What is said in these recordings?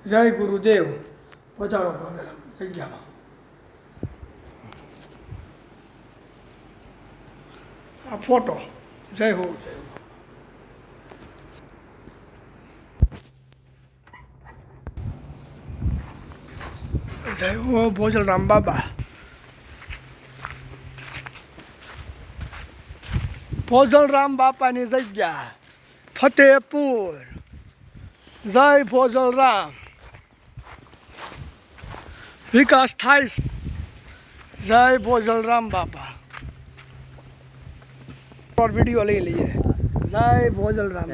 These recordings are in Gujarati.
જય ગુરુદેવ. પધારો જગ્યામાં. આ ફોટો જય હો. જય હો ભોજલરામ બાબા. ભોજલરામ બાપાની જગ્યા ફતેહપુર. જય ભોજલરામ. વિકાસ થાય છે. જય ભોજલરામ બાપા. વિડીયો લઈ લઈએ. જય ભોજલરામ.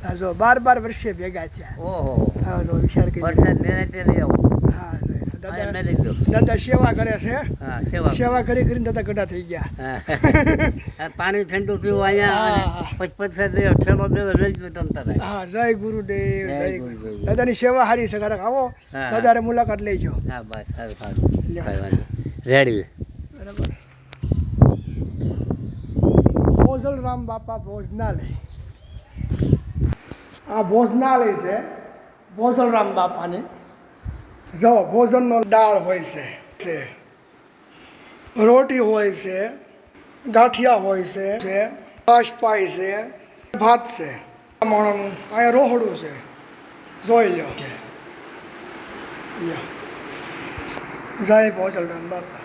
હા જો 12 વર્ષે ભેગા થયા. ઓહો હા જો વિચાર કરી. હા દાદા સેવા કરે છે. સેવા કરી કરીને દાદા ગઢા થઈ ગયા. પાણી ઠંડુ પીવું અહીંયા ઠેલો બે હા જય ગુરુદેવ. દાદાની સેવા સારી છે. આવો દાદાને મુલાકાત લેજો. હા બસ સારું રેડી. બરાબર. ભોજલરામ બાપા ભોજનાલય. આ ભોજનાલય છે ભોજલરામ બાપાની. જો ભોજનનો દાળ હોય છે, રોટી હોય છે, ગાંઠિયા હોય છે, છાશ પાય છે, ભાત છે. માણસનું અહીંયા રોહડું છે. જોઈ લો. જય ભોજલરામ બાપા.